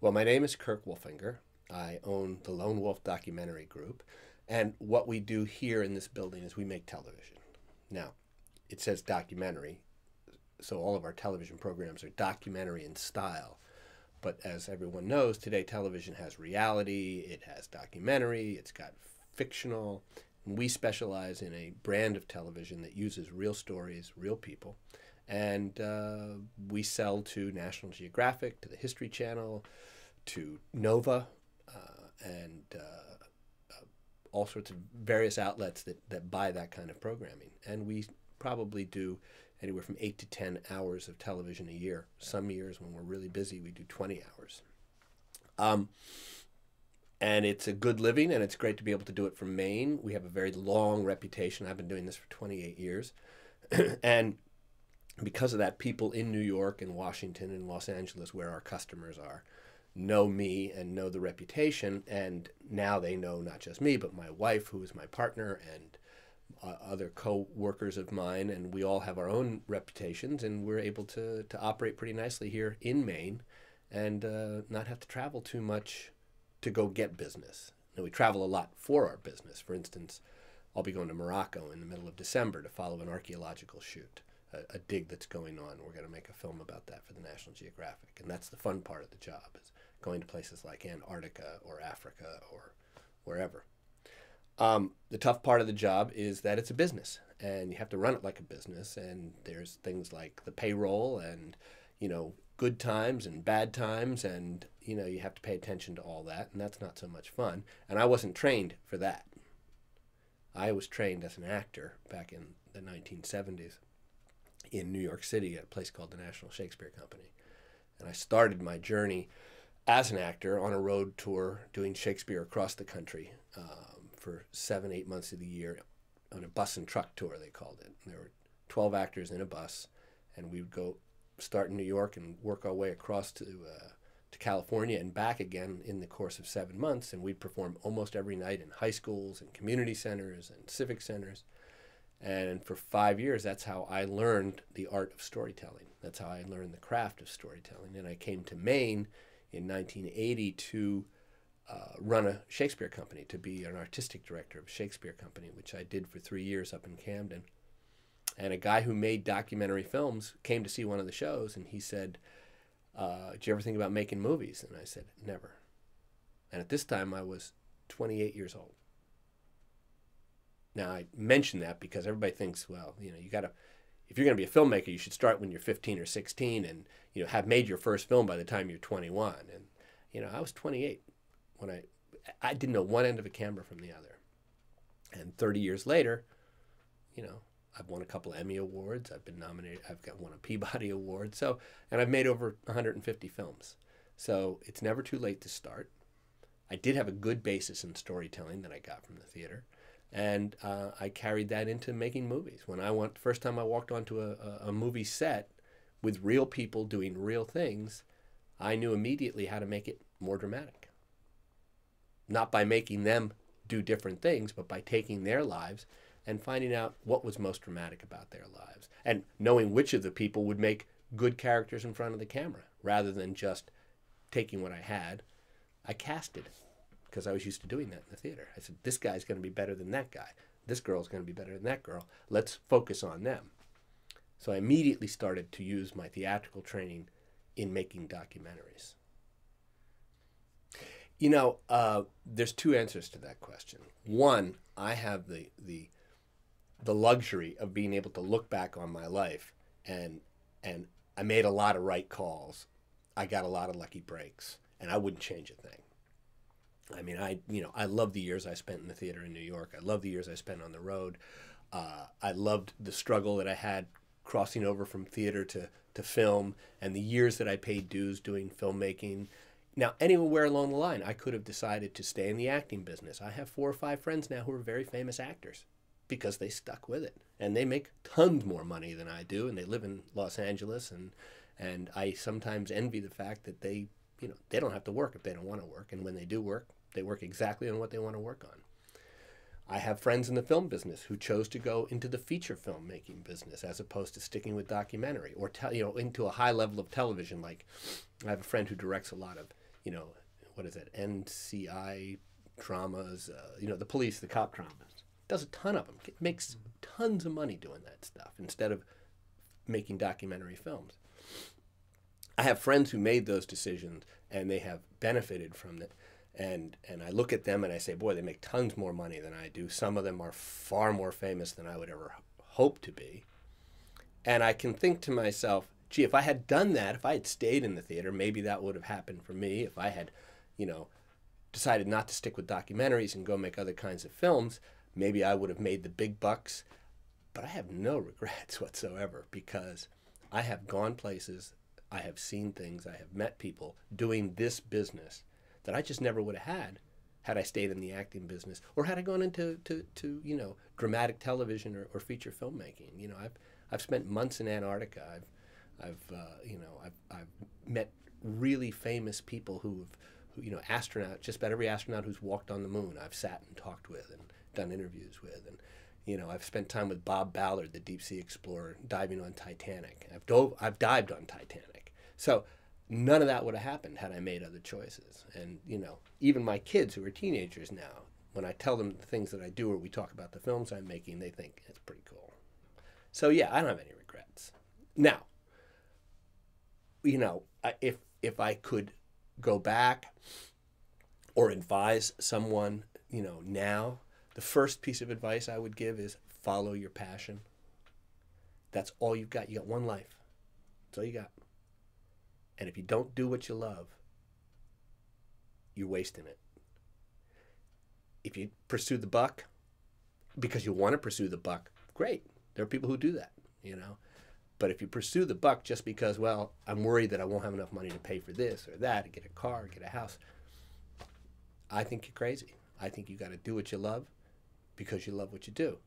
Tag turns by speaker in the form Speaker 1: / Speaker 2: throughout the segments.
Speaker 1: Well, my name is Kirk Wolfinger. I own the Lone Wolf Documentary Group. And what we do here in this building is we make television. Now, it says documentary, so all of our television programs are documentary in style. But as everyone knows, today television has reality, it has documentary, it's got fictional. And we specialize in a brand of television that uses real stories, real people. And we sell to National Geographic, to the History Channel, to Nova, and all sorts of various outlets that buy that kind of programming. And we probably do anywhere from 8 to 10 hours of television a year. Some years when we're really busy, we do 20 hours. And it's a good living, and it's great to be able to do it from Maine. We have a very long reputation. I've been doing this for 28 years. And because of that, people in New York and Washington and Los Angeles, where our customers are, know me and know the reputation. And now they know not just me, but my wife, who is my partner, and other co-workers of mine. And we all have our own reputations, and we're able to operate pretty nicely here in Maine and not have to travel too much to go get business. Now, we travel a lot for our business. For instance, I'll be going to Morocco in the middle of December to follow an archaeological shoot, a dig that's going on. We're going to make a film about that for the National Geographic. And that's the fun part of the job, is going to places like Antarctica or Africa or wherever. The tough part of the job is that it's a business, and you have to run it like a business. And there's things like the payroll and, good times and bad times, and, you have to pay attention to all that, and that's not so much fun. And I wasn't trained for that. I was trained as an actor back in the 1970s in New York City at a place called the National Shakespeare Company. And I started my journey as an actor on a road tour doing Shakespeare across the country for 7-8 months of the year on a bus and truck tour, they called it. And there were 12 actors in a bus, and we would go start in New York and work our way across to California and back again in the course of 7 months. And we'd perform almost every night in high schools and community centers and civic centers. And for 5 years, that's how I learned the art of storytelling. That's how I learned the craft of storytelling. And I came to Maine in 1980 to run a Shakespeare company, to be an artistic director of a Shakespeare company, which I did for 3 years up in Camden. And a guy who made documentary films came to see one of the shows, and he said, did you ever think about making movies? And I said, never. And at this time, I was 28 years old. Now, I mention that because everybody thinks, well, you got to, if you're going to be a filmmaker, you should start when you're 15 or 16 and, have made your first film by the time you're 21. And, I was 28 when I didn't know one end of a camera from the other. And 30 years later, I've won a couple of Emmy Awards. I've been nominated. Won a Peabody Award. And I've made over 150 films. So it's never too late to start. I did have a good basis in storytelling that I got from the theater. And I carried that into making movies. First time I walked onto a movie set with real people doing real things, I knew immediately how to make it more dramatic. Not by making them do different things, but by taking their lives and finding out what was most dramatic about their lives. And knowing which of the people would make good characters in front of the camera, rather than just taking what I had. I casted, because I was used to doing that in the theater. I said, this guy's going to be better than that guy. This girl's going to be better than that girl. Let's focus on them. So I immediately started to use my theatrical training in making documentaries. There's two answers to that question. One, I have the luxury of being able to look back on my life, and I made a lot of right calls. I got a lot of lucky breaks, and I wouldn't change a thing. I mean, I love the years I spent in the theater in New York. I love the years I spent on the road. I loved the struggle that I had crossing over from theater to film, and the years that I paid dues doing filmmaking. Now, anywhere along the line, I could have decided to stay in the acting business. I have 4 or 5 friends now who are very famous actors because they stuck with it. And they make tons more money than I do, and they live in Los Angeles, and I sometimes envy the fact that they don't have to work if they don't want to work. And when they do work, they work exactly on what they want to work on. I have friends in the film business who chose to go into the feature film making business as opposed to sticking with documentary or into a high level of television. Like I have a friend who directs a lot of you know, what is it, NCI dramas, you know, the police, the cop dramas. Does a ton of them. It makes tons of money doing that stuff instead of making documentary films. I have friends who made those decisions and they have benefited from it. And I look at them and I say, boy, they make tons more money than I do. Some of them are far more famous than I would ever hope to be. And I can think to myself, gee, if I had done that, if I had stayed in the theater, maybe that would have happened for me. If I had, you know, decided not to stick with documentaries and go make other kinds of films, maybe I would have made the big bucks. But I have no regrets whatsoever because I have gone places, I have seen things, I have met people doing this business that I just never would have had I stayed in the acting business or had I gone into you know, dramatic television or feature filmmaking. You know, I've spent months in Antarctica. I've met really famous people who you know, astronauts, just about every astronaut who's walked on the moon I've sat and talked with and done interviews with. And you know, I've spent time with Bob Ballard, the deep sea explorer, diving on Titanic. I've dived on Titanic. So none of that would have happened had I made other choices. And, you know, even my kids who are teenagers now, when I tell them the things that I do or we talk about the films I'm making, they think it's pretty cool. So, yeah, I don't have any regrets. Now, you know, if I could go back or advise someone, you know, now, the first piece of advice I would give is follow your passion. That's all you've got. You got one life. That's all you got. And if you don't do what you love, you're wasting it. If you pursue the buck because you want to pursue the buck, great. There are people who do that, you know. But if you pursue the buck just because, well, I'm worried that I won't have enough money to pay for this or that, to get a car, get a house, I think you're crazy. I think you got to do what you love because you love what you do.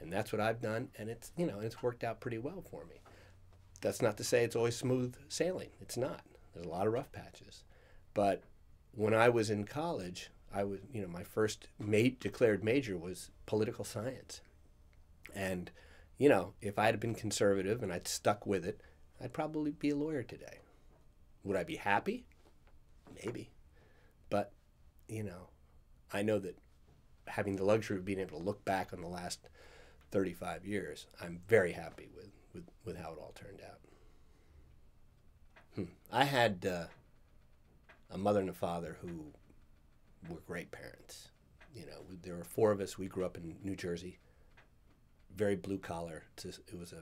Speaker 1: And that's what I've done, and it's, you know, it's worked out pretty well for me. That's not to say it's always smooth sailing. It's not. There's a lot of rough patches. But when I was in college, I was, you know, my first declared major was political science. And, you know, if I had been conservative and I'd stuck with it, I'd probably be a lawyer today. Would I be happy? Maybe. But, you know, I know that having the luxury of being able to look back on the last 35 years, I'm very happy with how it all turned out. I had a mother and a father who were great parents. You know, there were four of us. We grew up in New Jersey, very blue collar. It was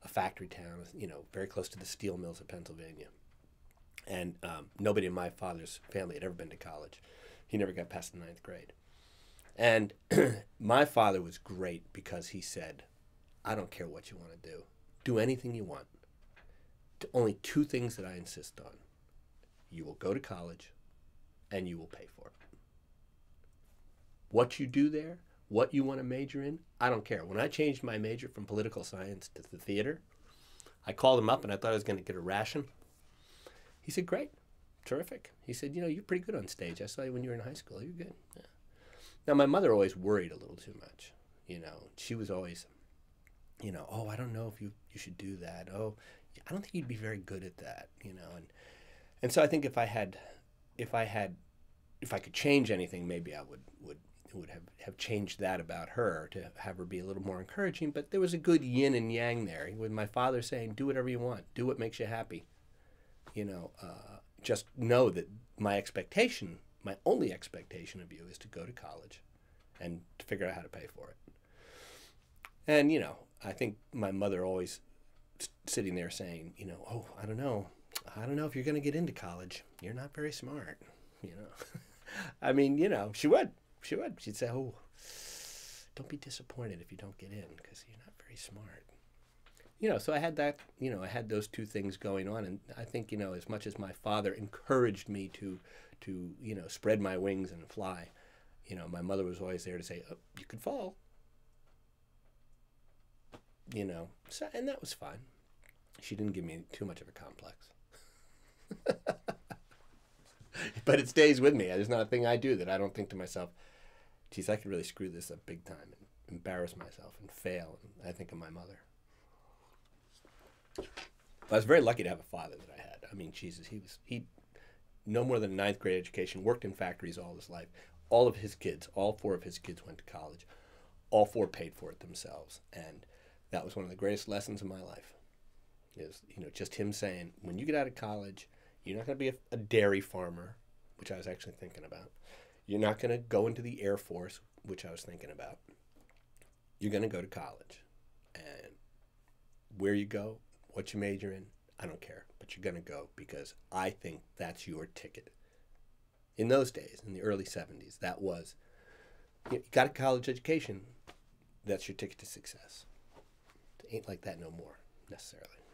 Speaker 1: a factory town, you know, very close to the steel mills of Pennsylvania. And nobody in my father's family had ever been to college. He never got past the 9th grade. And my father was great because he said, I don't care what you want to do. Do anything you want. Only two things that I insist on. You will go to college and you will pay for it. What you do there, what you want to major in, I don't care. When I changed my major from political science to the theater, I called him up and I thought I was going to get a ration. He said, great, terrific. He said, you know, you're pretty good on stage. I saw you when you were in high school. You're good. Yeah. Now, my mother always worried a little too much. You know, she was always, you know, oh, I don't know if you should do that. Oh, I don't think you'd be very good at that, you know. And so I think if I could change anything, maybe I would have changed that about her to have her be a little more encouraging. But there was a good yin and yang there with my father saying, do whatever you want, do what makes you happy. You know, just know that my only expectation of you is to go to college and to figure out how to pay for it. And, you know, I think my mother always sitting there saying, you know, oh, I don't know if you're going to get into college. You're not very smart, you know. I mean, you know, she would. She'd say, oh, don't be disappointed if you don't get in because you're not very smart. You know, so I had that, you know, I had those two things going on. And I think, you know, as much as my father encouraged me to you know, spread my wings and fly, you know, my mother was always there to say, oh, you could fall. You know, so, and that was fine. She didn't give me too much of a complex. But it stays with me. There's not a thing I do that I don't think to myself, geez, I could really screw this up big time and embarrass myself and fail. And I think of my mother. I was very lucky to have a father that I had. I mean, Jesus, he no more than a ninth grade education, worked in factories all his life. All of his kids, all four of his kids went to college. All four paid for it themselves. And that was one of the greatest lessons of my life. Is, just him saying, when you get out of college, you're not going to be a dairy farmer, which I was actually thinking about. You're not going to go into the Air Force, which I was thinking about. You're going to go to college. And where you go, what you major in, I don't care. But you're going to go because I think that's your ticket. In those days, in the early 70s, that was, you got a college education, that's your ticket to success. It ain't like that no more, necessarily.